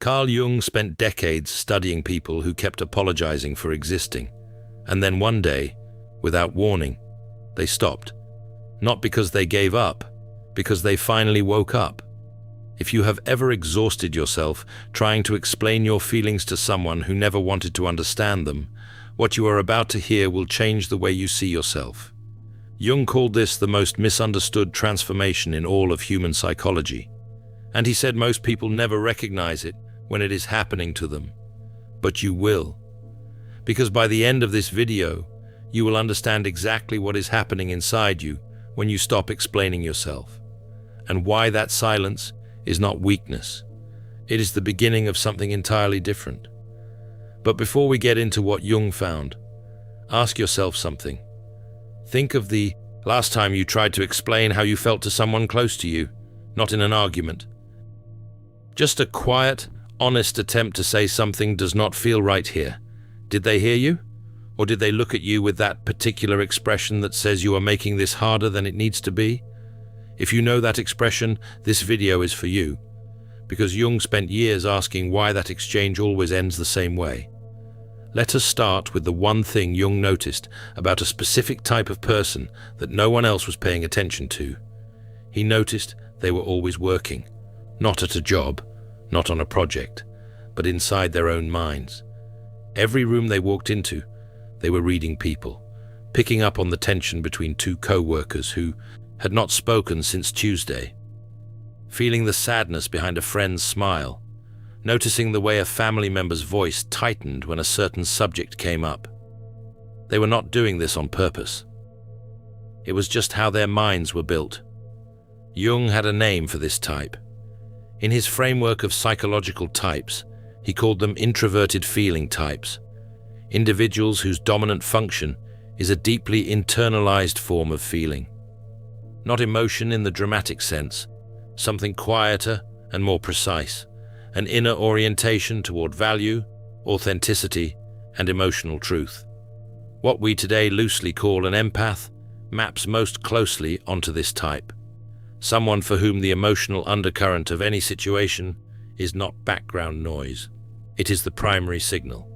Carl Jung spent decades studying people who kept apologizing for existing, and then one day, without warning, they stopped. Not because they gave up, because they finally woke up. If you have ever exhausted yourself trying to explain your feelings to someone who never wanted to understand them, what you are about to hear will change the way you see yourself. Jung called this the most misunderstood transformation in all of human psychology, and he said most people never recognize it when it is happening to them. But you will, because by the end of this video, you will understand exactly what is happening inside you when you stop explaining yourself, and why that silence is not weakness. It is the beginning of something entirely different. But before we get into what Jung found, ask yourself something. Think of the last time you tried to explain how you felt to someone close to you, not in an argument. Just a quiet, honest attempt to say something does not feel right here. Did they hear you? Or did they look at you with that particular expression that says you are making this harder than it needs to be? If you know that expression, this video is for you, because Jung spent years asking why that exchange always ends the same way. Let us start with the one thing Jung noticed about a specific type of person that no one else was paying attention to. He noticed they were always working, not at a job, not on a project, but inside their own minds. Every room they walked into, they were reading people, picking up on the tension between two co-workers who had not spoken since Tuesday, feeling the sadness behind a friend's smile, noticing the way a family member's voice tightened when a certain subject came up. They were not doing this on purpose. It was just how their minds were built. Jung had a name for this type. In his framework of psychological types, he called them introverted feeling types, individuals whose dominant function is a deeply internalized form of feeling. Not emotion in the dramatic sense, something quieter and more precise, an inner orientation toward value, authenticity, and emotional truth. What we today loosely call an empath maps most closely onto this type, someone for whom the emotional undercurrent of any situation is not background noise, it is the primary signal.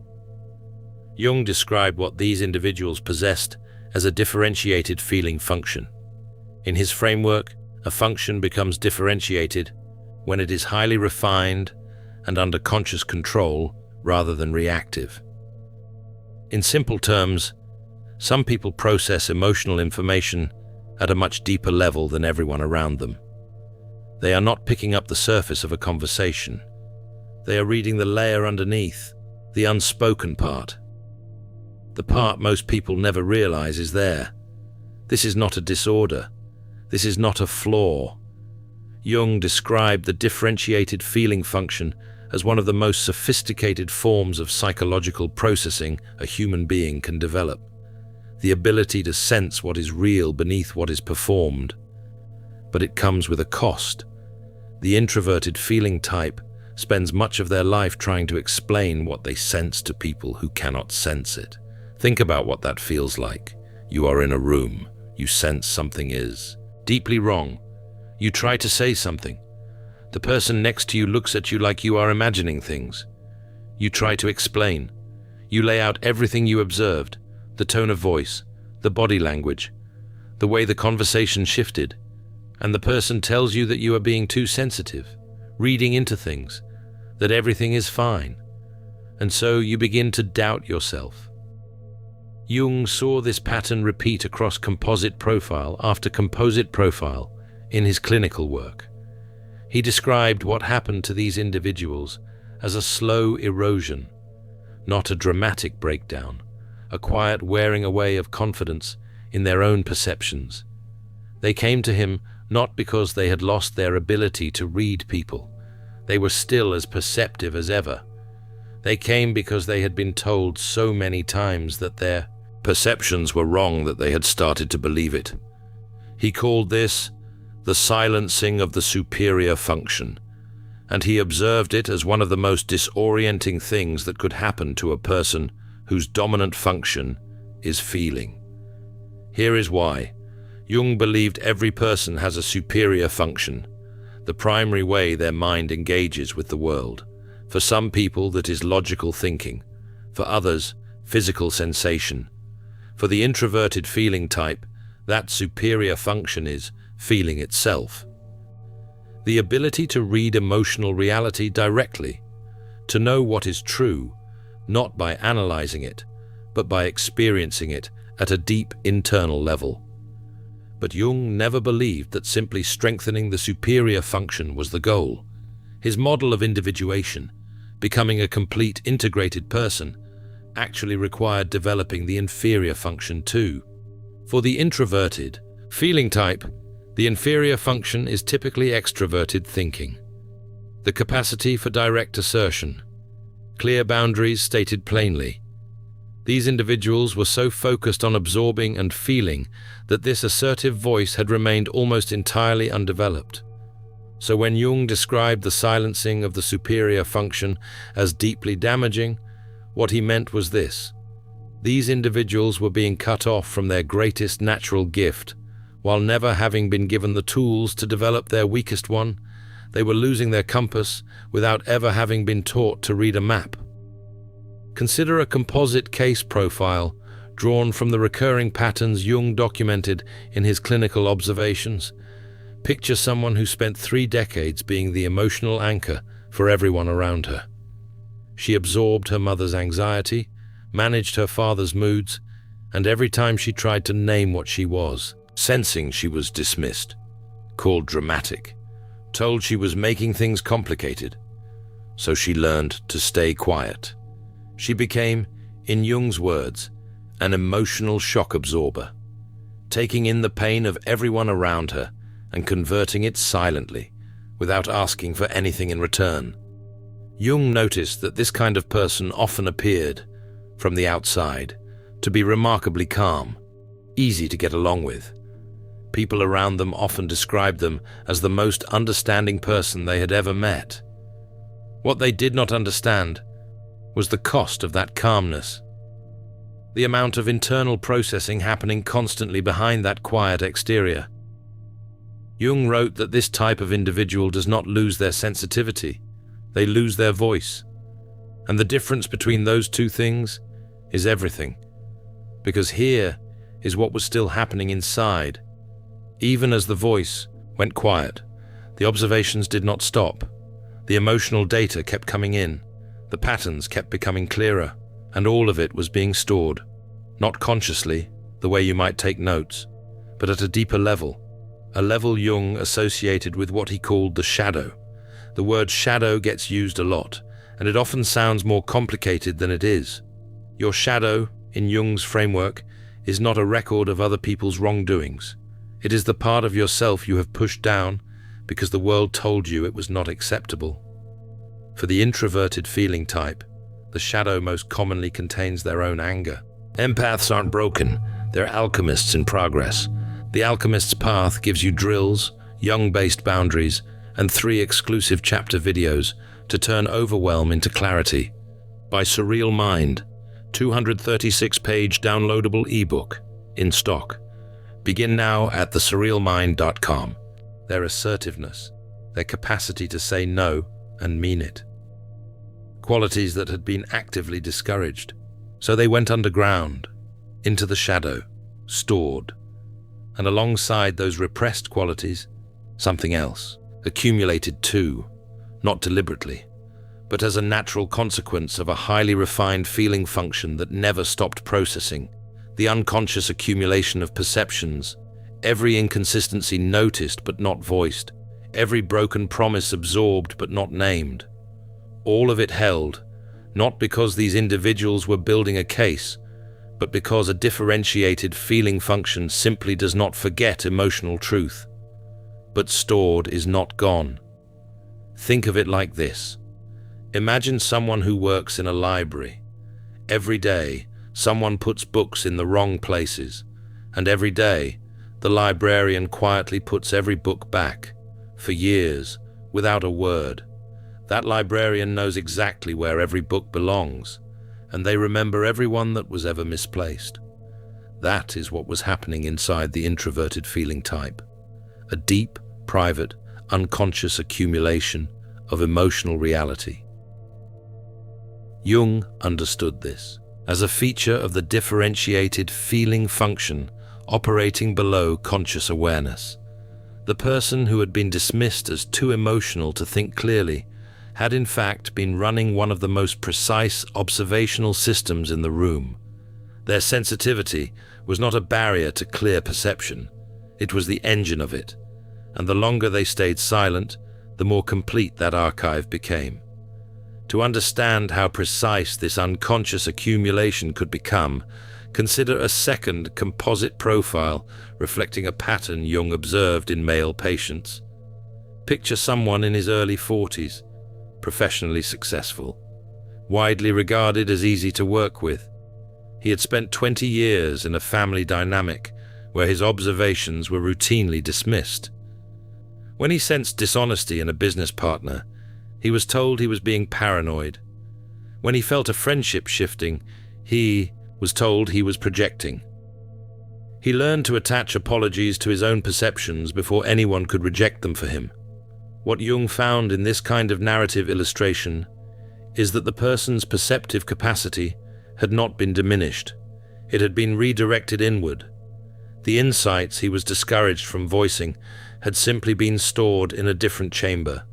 Jung described what these individuals possessed as a differentiated feeling function. In his framework, a function becomes differentiated when it is highly refined and under conscious control rather than reactive. In simple terms, some people process emotional information at a much deeper level than everyone around them. They are not picking up the surface of a conversation. They are reading the layer underneath, the unspoken part. The part most people never realize is there. This is not a disorder. This is not a flaw. Jung described the differentiated feeling function as one of the most sophisticated forms of psychological processing a human being can develop. The ability to sense what is real beneath what is performed. But it comes with a cost. The introverted feeling type spends much of their life trying to explain what they sense to people who cannot sense it. Think about what that feels like. You are in a room. You sense something is deeply wrong. You try to say something. The person next to you looks at you like you are imagining things. You try to explain. You lay out everything you observed, the tone of voice, the body language, the way the conversation shifted, and the person tells you that you are being too sensitive, reading into things, that everything is fine, and so you begin to doubt yourself. Jung saw this pattern repeat across composite profile after composite profile in his clinical work. He described what happened to these individuals as a slow erosion, not a dramatic breakdown, a quiet wearing away of confidence in their own perceptions. They came to him not because they had lost their ability to read people. They were still as perceptive as ever. They came because they had been told so many times that their perceptions were wrong that they had started to believe it. He called this the silencing of the superior function, and he observed it as one of the most disorienting things that could happen to a person whose dominant function is feeling. Here is why. Jung believed every person has a superior function, the primary way their mind engages with the world. For some people, that is logical thinking. For others, physical sensation. For the introverted feeling type, that superior function is feeling itself. The ability to read emotional reality directly, to know what is true, not by analyzing it, but by experiencing it at a deep internal level. But Jung never believed that simply strengthening the superior function was the goal. His model of individuation, becoming a complete integrated person, actually required developing the inferior function too. For the introverted feeling type, the inferior function is typically extroverted thinking. The capacity for direct assertion, clear boundaries stated plainly. These individuals were so focused on absorbing and feeling that this assertive voice had remained almost entirely undeveloped. So when Jung described the silencing of the superior function as deeply damaging, what he meant was this: these individuals were being cut off from their greatest natural gift, while never having been given the tools to develop their weakest one. They were losing their compass without ever having been taught to read a map. Consider a composite case profile drawn from the recurring patterns Jung documented in his clinical observations. Picture someone who spent 3 decades being the emotional anchor for everyone around her. She absorbed her mother's anxiety, managed her father's moods, and every time she tried to name what she was, sensing she was dismissed, called dramatic, told she was making things complicated. So she learned to stay quiet. She became, in Jung's words, an emotional shock absorber, taking in the pain of everyone around her and converting it silently, without asking for anything in return. Jung noticed that this kind of person often appeared, from the outside, to be remarkably calm, easy to get along with. People around them often described them as the most understanding person they had ever met. What they did not understand was the cost of that calmness, the amount of internal processing happening constantly behind that quiet exterior. Jung wrote that this type of individual does not lose their sensitivity, they lose their voice. And the difference between those two things is everything, because here is what was still happening inside. Even as the voice went quiet, the observations did not stop. The emotional data kept coming in. The patterns kept becoming clearer, and all of it was being stored, not consciously, the way you might take notes, but at a deeper level, a level Jung associated with what he called the shadow. The word shadow gets used a lot, and it often sounds more complicated than it is. Your shadow, in Jung's framework, is not a record of other people's wrongdoings. It is the part of yourself you have pushed down because the world told you it was not acceptable. For the introverted feeling type, the shadow most commonly contains their own anger. Empaths aren't broken, they're alchemists in progress. The Alchemist's Path gives you drills, Jung-based boundaries, and 3 exclusive chapter videos to turn overwhelm into clarity. By Surreal Mind, 236-page downloadable ebook, in stock. Begin now at thesurrealmind.com. Their assertiveness, their capacity to say no and mean it. Qualities that had been actively discouraged. So they went underground, into the shadow, stored. And alongside those repressed qualities, something else, accumulated too, not deliberately, but as a natural consequence of a highly refined feeling function that never stopped processing, the unconscious accumulation of perceptions, every inconsistency noticed but not voiced, every broken promise absorbed but not named. All of it held, not because these individuals were building a case, but because a differentiated feeling function simply does not forget emotional truth. But stored is not gone. Think of it like this. Imagine someone who works in a library. Every day, someone puts books in the wrong places, and every day, the librarian quietly puts every book back, for years, without a word. That librarian knows exactly where every book belongs, and they remember every one that was ever misplaced. That is what was happening inside the introverted feeling type. A deep, private, unconscious accumulation of emotional reality. Jung understood this as a feature of the differentiated feeling function operating below conscious awareness. The person who had been dismissed as too emotional to think clearly had in fact been running one of the most precise observational systems in the room. Their sensitivity was not a barrier to clear perception, it was the engine of it, and the longer they stayed silent, the more complete that archive became. To understand how precise this unconscious accumulation could become, consider a second composite profile reflecting a pattern Jung observed in male patients. Picture someone in his early 40s, professionally successful, widely regarded as easy to work with. He had spent 20 years in a family dynamic where his observations were routinely dismissed. When he sensed dishonesty in a business partner, he was told he was being paranoid. When he felt a friendship shifting, he was told he was projecting. He learned to attach apologies to his own perceptions before anyone could reject them for him. What Jung found in this kind of narrative illustration is that the person's perceptive capacity had not been diminished. It had been redirected inward. The insights he was discouraged from voicing had simply been stored in a different chamber,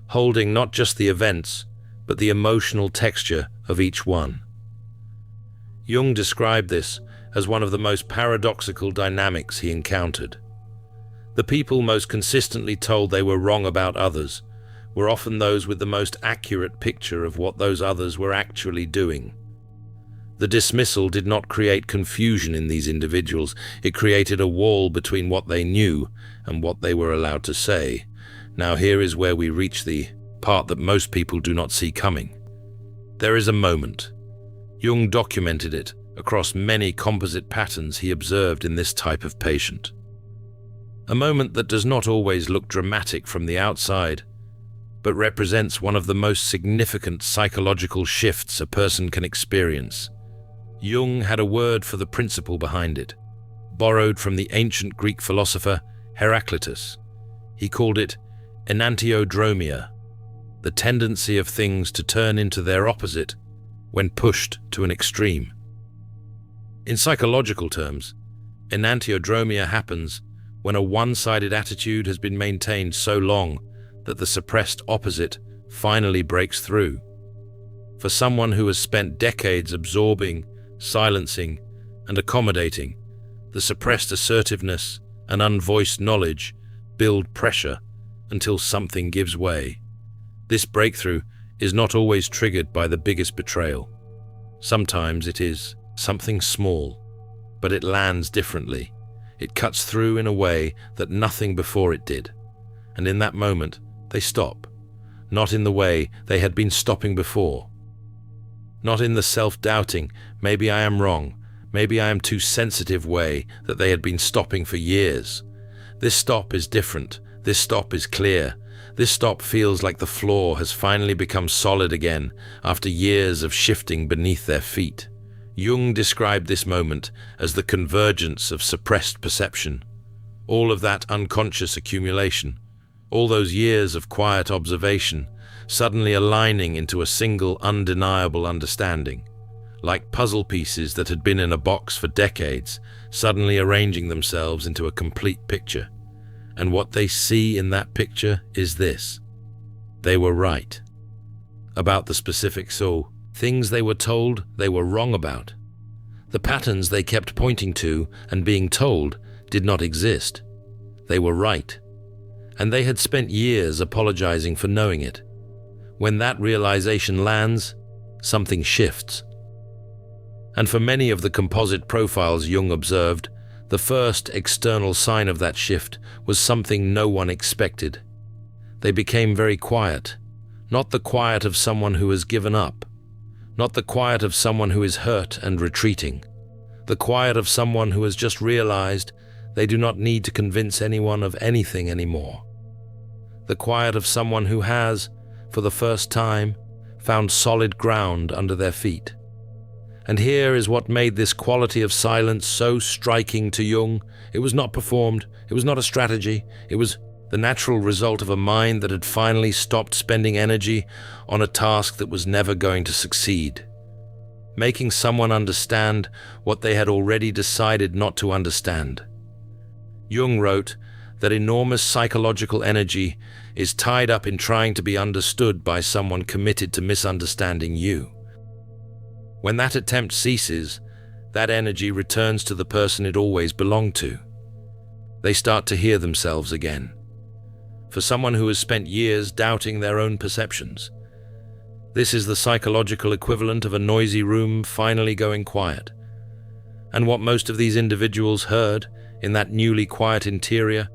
holding not just the events, but the emotional texture of each one. Jung described this as one of the most paradoxical dynamics he encountered. The people most consistently told they were wrong about others were often those with the most accurate picture of what those others were actually doing. The dismissal did not create confusion in these individuals, it created a wall between what they knew and what they were allowed to say. Now here is where we reach the part that most people do not see coming. There is a moment. Jung documented it across many composite patterns he observed in this type of patient. A moment that does not always look dramatic from the outside, but represents one of the most significant psychological shifts a person can experience. Jung had a word for the principle behind it, borrowed from the ancient Greek philosopher Heraclitus. He called it enantiodromia, the tendency of things to turn into their opposite when pushed to an extreme. In psychological terms, enantiodromia happens when a one-sided attitude has been maintained so long that the suppressed opposite finally breaks through. For someone who has spent decades absorbing, silencing, and accommodating, the suppressed assertiveness and unvoiced knowledge build pressure until something gives way. This breakthrough is not always triggered by the biggest betrayal. Sometimes it is something small, but it lands differently. It cuts through in a way that nothing before it did. And in that moment, they stop, not in the way they had been stopping before. Not in the self-doubting, maybe I am wrong, maybe I am too sensitive way that they had been stopping for years. This stop is different. This stop is clear. This stop feels like the floor has finally become solid again after years of shifting beneath their feet. Jung described this moment as the convergence of suppressed perception. All of that unconscious accumulation, all those years of quiet observation, suddenly aligning into a single undeniable understanding, like puzzle pieces that had been in a box for decades, suddenly arranging themselves into a complete picture. And what they see in that picture is this: they were right about the specific things they were told they were wrong about. The patterns they kept pointing to and being told did not exist. They were right, and they had spent years apologizing for knowing it. When that realization lands, something shifts. And for many of the composite profiles Jung observed, the first external sign of that shift was something no one expected. They became very quiet, not the quiet of someone who has given up, not the quiet of someone who is hurt and retreating, the quiet of someone who has just realized they do not need to convince anyone of anything anymore, the quiet of someone who has, for the first time, found solid ground under their feet. And here is what made this quality of silence so striking to Jung. It was not performed, it was not a strategy, it was the natural result of a mind that had finally stopped spending energy on a task that was never going to succeed, making someone understand what they had already decided not to understand. Jung wrote that enormous psychological energy is tied up in trying to be understood by someone committed to misunderstanding you. When that attempt ceases, that energy returns to the person it always belonged to. They start to hear themselves again. For someone who has spent years doubting their own perceptions, this is the psychological equivalent of a noisy room finally going quiet. And what most of these individuals heard in that newly quiet interior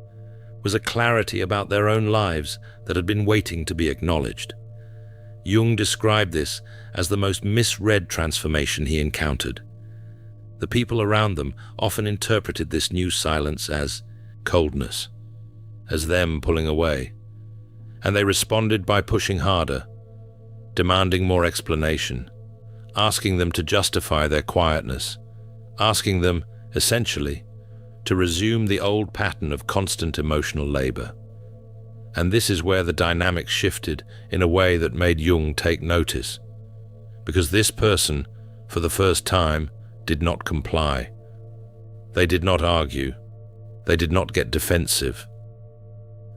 was a clarity about their own lives that had been waiting to be acknowledged. Jung described this as the most misread transformation he encountered. The people around them often interpreted this new silence as coldness, as them pulling away, and they responded by pushing harder, demanding more explanation, asking them to justify their quietness, asking them, essentially, to resume the old pattern of constant emotional labor. And this is where the dynamic shifted in a way that made Jung take notice, because this person, for the first time, did not comply. They did not argue. They did not get defensive.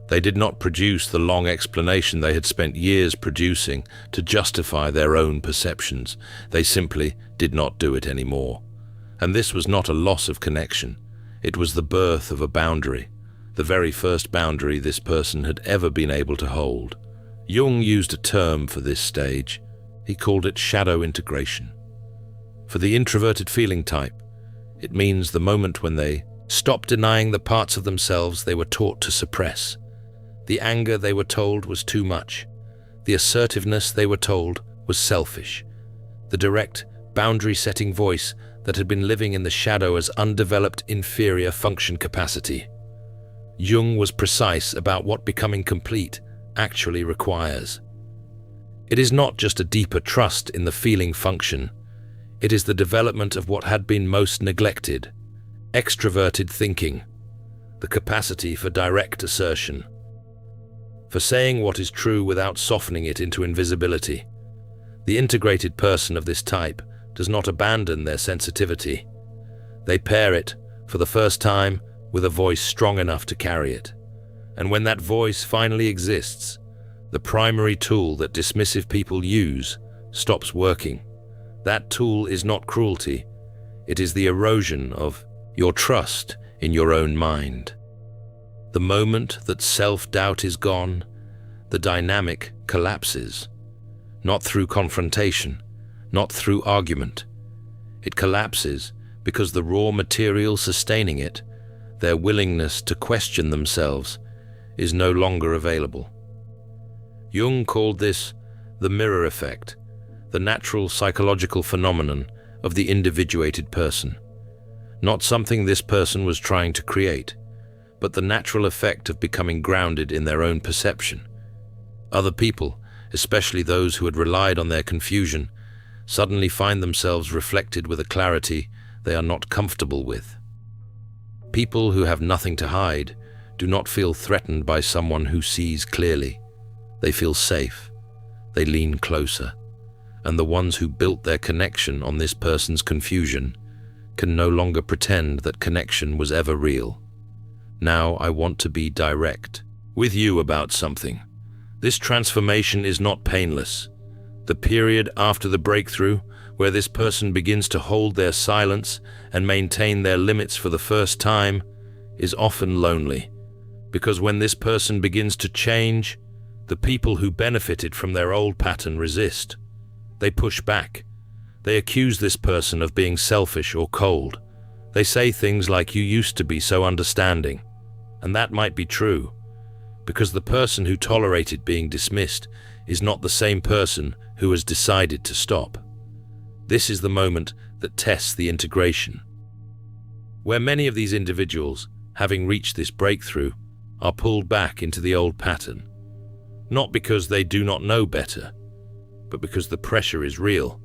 They did not produce the long explanation they had spent years producing to justify their own perceptions. They simply did not do it anymore. And this was not a loss of connection. It was the birth of a boundary, the very first boundary this person had ever been able to hold. Jung used a term for this stage. He called it shadow integration. For the introverted feeling type, it means the moment when they stop denying the parts of themselves they were taught to suppress. The anger they were told was too much. The assertiveness they were told was selfish. The direct, boundary-setting voice that had been living in the shadow as undeveloped inferior function capacity. Jung was precise about what becoming complete actually requires. It is not just a deeper trust in the feeling function. It is the development of what had been most neglected, extroverted thinking, the capacity for direct assertion, for saying what is true without softening it into invisibility. The integrated person of this type does not abandon their sensitivity. They pair it, for the first time, with a voice strong enough to carry it. And when that voice finally exists, the primary tool that dismissive people use stops working. That tool is not cruelty. It is the erosion of your trust in your own mind. The moment that self-doubt is gone, the dynamic collapses. Not through confrontation, not through argument. It collapses because the raw material sustaining it, their willingness to question themselves, is no longer available. Jung called this the mirror effect, the natural psychological phenomenon of the individuated person. Not something this person was trying to create, but the natural effect of becoming grounded in their own perception. Other people, especially those who had relied on their confusion, suddenly find themselves reflected with a clarity they are not comfortable with. People who have nothing to hide do not feel threatened by someone who sees clearly. They feel safe. They lean closer. And the ones who built their connection on this person's confusion can no longer pretend that connection was ever real. Now I want to be direct with you about something. This transformation is not painless. The period after the breakthrough, where this person begins to hold their silence and maintain their limits for the first time, is often lonely. Because when this person begins to change, the people who benefited from their old pattern resist. They push back. They accuse this person of being selfish or cold. They say things like, "You used to be so understanding." And that might be true, because the person who tolerated being dismissed is not the same person who has decided to stop. This is the moment that tests the integration, where many of these individuals, having reached this breakthrough, are pulled back into the old pattern. Not because they do not know better, but because the pressure is real,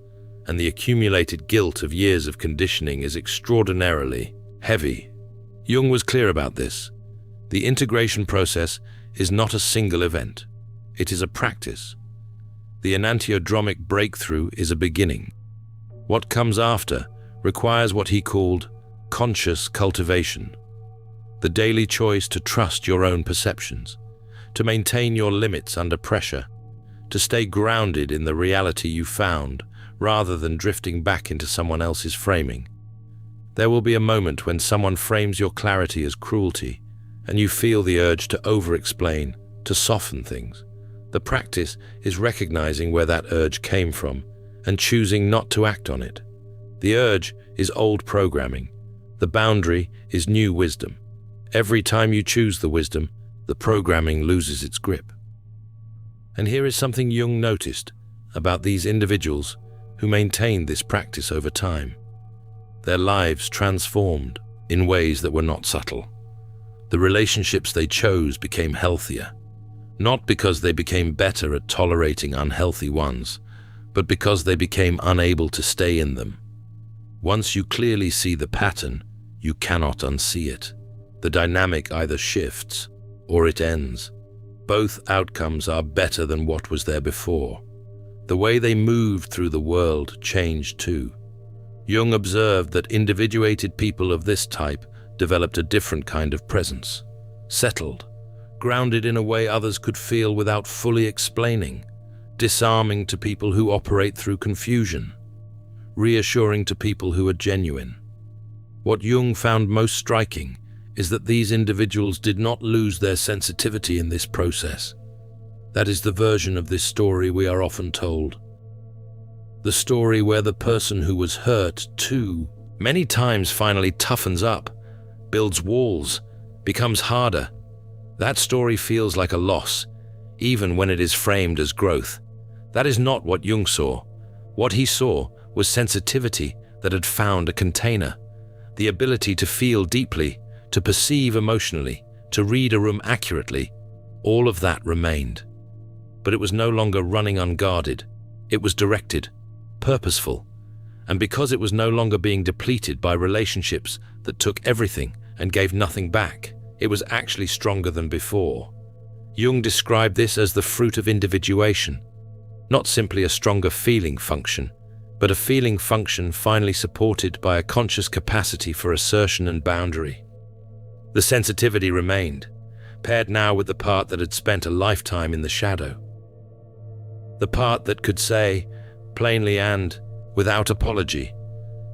and the accumulated guilt of years of conditioning is extraordinarily heavy. Jung was clear about this. The integration process is not a single event. It is a practice. The enantiodromic breakthrough is a beginning. What comes after requires what he called conscious cultivation. The daily choice to trust your own perceptions, to maintain your limits under pressure, to stay grounded in the reality you found rather than drifting back into someone else's framing. There will be a moment when someone frames your clarity as cruelty, and you feel the urge to over-explain, to soften things. The practice is recognizing where that urge came from and choosing not to act on it. The urge is old programming. The boundary is new wisdom. Every time you choose the wisdom, the programming loses its grip. And here is something Jung noticed about these individuals who maintained this practice over time. Their lives transformed in ways that were not subtle. The relationships they chose became healthier, not because they became better at tolerating unhealthy ones, but because they became unable to stay in them. Once you clearly see the pattern, you cannot unsee it. The dynamic either shifts or it ends. Both outcomes are better than what was there before. The way they moved through the world changed too. Jung observed that individuated people of this type developed a different kind of presence, settled, grounded in a way others could feel without fully explaining, disarming to people who operate through confusion, reassuring to people who are genuine. What Jung found most striking is that these individuals did not lose their sensitivity in this process. That is the version of this story we are often told. The story where the person who was hurt too many times finally toughens up, builds walls, becomes harder. That story feels like a loss, even when it is framed as growth. That is not what Jung saw. What he saw was sensitivity that had found a container, the ability to feel deeply, to perceive emotionally, to read a room accurately. All of that remained. But it was no longer running unguarded. It was directed, purposeful. And because it was no longer being depleted by relationships that took everything and gave nothing back, it was actually stronger than before. Jung described this as the fruit of individuation, not simply a stronger feeling function, but a feeling function finally supported by a conscious capacity for assertion and boundary. The sensitivity remained, paired now with the part that had spent a lifetime in the shadow. The part that could say, plainly and without apology,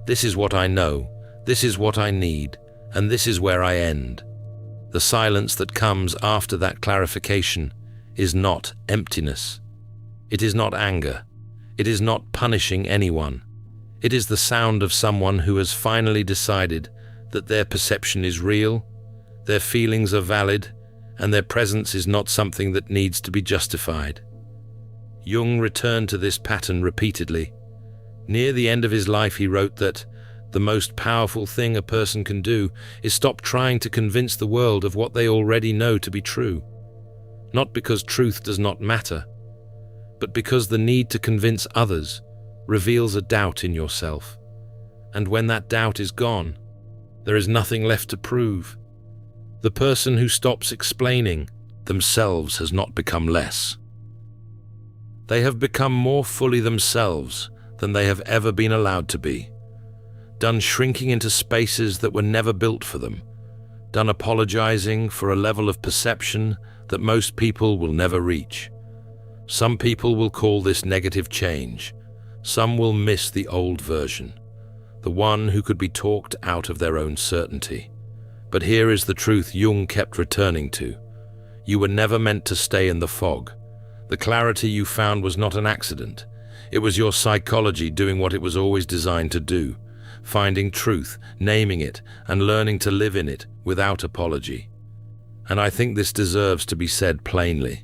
"This is what I know, this is what I need, and this is where I end." The silence that comes after that clarification is not emptiness. It is not anger. It is not punishing anyone. It is the sound of someone who has finally decided that their perception is real, their feelings are valid, and their presence is not something that needs to be justified. Jung returned to this pattern repeatedly. Near the end of his life, he wrote that the most powerful thing a person can do is stop trying to convince the world of what they already know to be true. Not because truth does not matter, but because the need to convince others reveals a doubt in yourself. And when that doubt is gone, there is nothing left to prove. The person who stops explaining themselves has not become less. They have become more fully themselves than they have ever been allowed to be. Done shrinking into spaces that were never built for them. Done apologizing for a level of perception that most people will never reach. Some people will call this negative change. Some will miss the old version, the one who could be talked out of their own certainty. But here is the truth Jung kept returning to. You were never meant to stay in the fog. The clarity you found was not an accident. It was your psychology doing what it was always designed to do, finding truth, naming it, and learning to live in it without apology. And I think this deserves to be said plainly.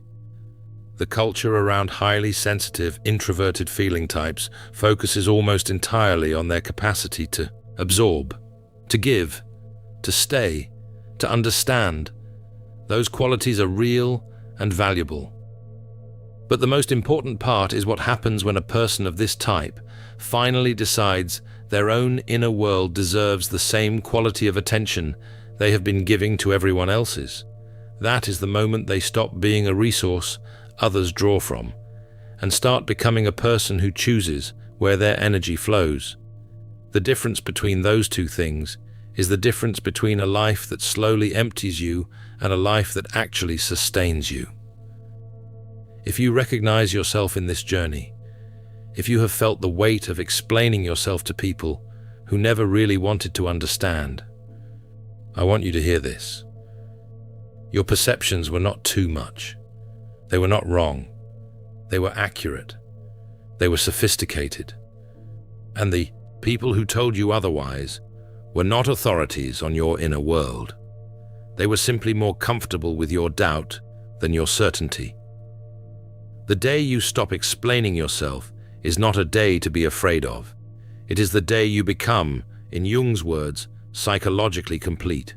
The culture around highly sensitive, introverted feeling types focuses almost entirely on their capacity to absorb, to give, to stay, to understand. Those qualities are real and valuable. But the most important part is what happens when a person of this type finally decides their own inner world deserves the same quality of attention they have been giving to everyone else's. That is the moment they stop being a resource others draw from and start becoming a person who chooses where their energy flows. The difference between those two things is the difference between a life that slowly empties you and a life that actually sustains you. If you recognize yourself in this journey, if you have felt the weight of explaining yourself to people who never really wanted to understand, I want you to hear this. Your perceptions were not too much. They were not wrong. They were accurate. They were sophisticated. And the people who told you otherwise were not authorities on your inner world. They were simply more comfortable with your doubt than your certainty. The day you stop explaining yourself is not a day to be afraid of. It is the day you become, in Jung's words, psychologically complete.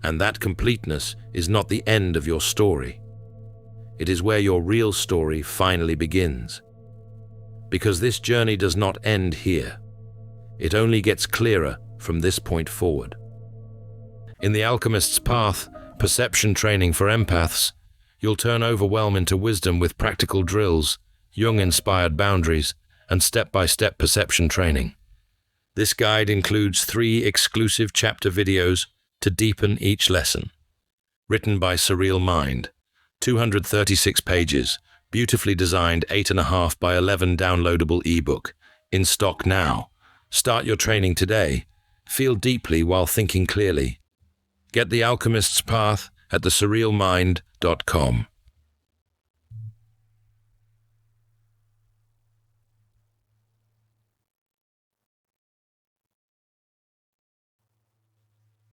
And that completeness is not the end of your story. It is where your real story finally begins. Because this journey does not end here. It only gets clearer from this point forward. In The Alchemist's Path, perception training for empaths, you'll turn overwhelm into wisdom with practical drills, Jung-inspired boundaries, and step-by-step perception training. This guide includes 3 exclusive chapter videos to deepen each lesson. Written by Surreal Mind, 236 pages, beautifully designed 8.5 by 11 downloadable ebook, in stock now. Start your training today. Feel deeply while thinking clearly. Get The Alchemist's Path at thesurrealmind.com.